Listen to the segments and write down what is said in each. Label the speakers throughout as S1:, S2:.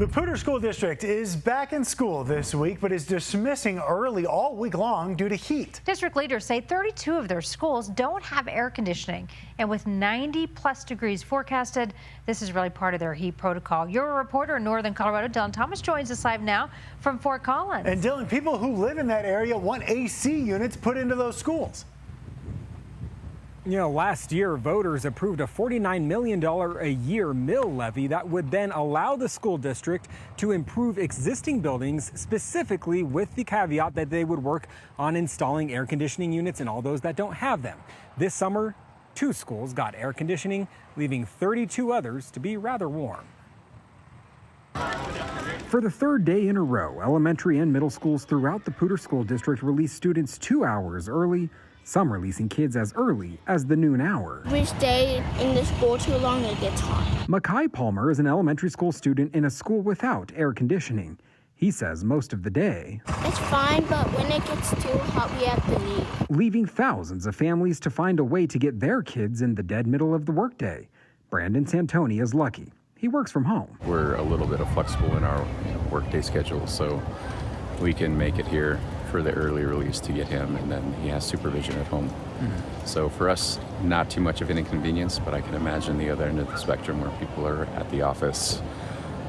S1: The Poudre School District is back in school this week, but is dismissing early all week long due to heat.
S2: District leaders say 32 of their schools don't have air conditioning. And with 90+ degrees forecasted, this is really part of their heat protocol. Your reporter in northern Colorado, Dylan Thomas, joins us live now from Fort Collins.
S1: And Dylan, people who live in that area want AC units put into those schools.
S3: You know, last year, voters approved a $49 million a year mill levy that would then allow the school district to improve existing buildings, specifically with the caveat that they would work on installing air conditioning units in all those that don't have them. This summer, 2 schools got air conditioning, leaving 32 others to be rather warm. For the 3rd day in a row, elementary and middle schools throughout the Poudre School District released students 2 hours early, some releasing kids as early as the noon hour.
S4: We stay in the school too long, it gets hot.
S3: Mackay Palmer is an elementary school student in a school without air conditioning. He says most of the day,
S4: It's fine, but when it gets too hot, we have to leave.
S3: Leaving thousands of families to find a way to get their kids in the dead middle of the workday. Brandon Santoni is lucky. He works from home.
S5: We're a little bit flexible in our workday schedule, so we can make it here for the early release to get him, and then he has supervision at home. So for us, not too much of an inconvenience, but I can imagine the other end of the spectrum where people are at the office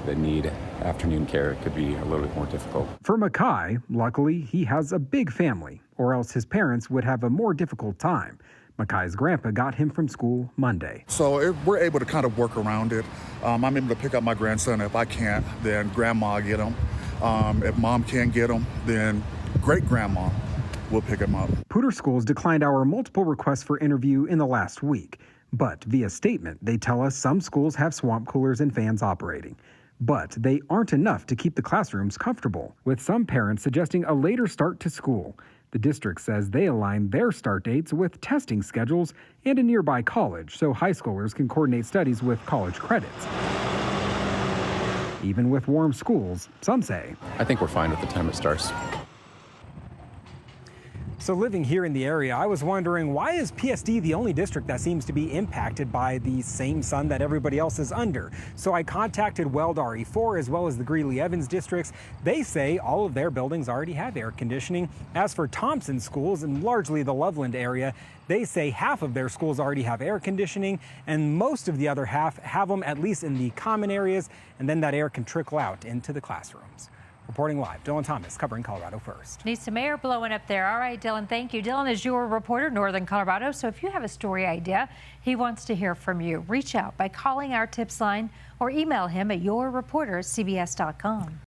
S5: that need afternoon care could be a little bit more difficult.
S3: For Mackay, luckily, he has a big family, or else his parents would have a more difficult time. Mackay's grandpa got him from school Monday.
S6: So we're able to kind of work around it. I'm able to pick up my grandson. If I can't, then grandma get him. If mom can't get him, then great-grandma will pick him up.
S3: Poudre Schools declined our multiple requests for interview in the last week. But via statement, they tell us some schools have swamp coolers and fans operating. But they aren't enough to keep the classrooms comfortable, with some parents suggesting a later start to school. The district says they align their start dates with testing schedules and a nearby college so high schoolers can coordinate studies with college credits. Even with warm schools, some say,
S5: I think we're fine with the time it starts.
S3: So living here in the area, I was wondering, why is PSD the only district that seems to be impacted by the same sun that everybody else is under? So I contacted Weld RE4 as well as the Greeley-Evans districts. They say all of their buildings already have air conditioning. As for Thompson schools and largely the Loveland area, they say half of their schools already have air conditioning and most of the other half have them at least in the common areas, and then that air can trickle out into the classrooms. Reporting live, Dylan Thomas, covering Colorado First.
S2: Needs some air blowing up there. All right, Dylan, thank you. Dylan is your reporter, Northern Colorado. So if you have a story idea, he wants to hear from you. Reach out by calling our tips line or email him at yourreporter@cbs.com.